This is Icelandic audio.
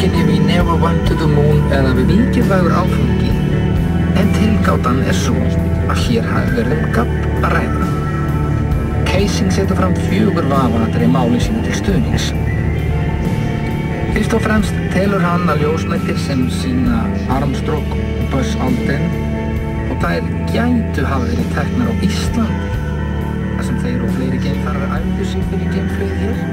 spurningunni We Never Went to the Moon eða við mikilvægur áfangi, en tilgátan svo að hér hafi verið gabb að ræða. Kaysing setur fram 4 vafaatriði máli sínu til stuðnings. Fyrst og fremst telur hann að ljósmyndir sem sýna Armstrong og Buzz Aldrin og þær gætu hafa verið teknar á Íslandi, þar sem þeir og fleiri geimfarar æfðu sig fyrir geimflugið hér.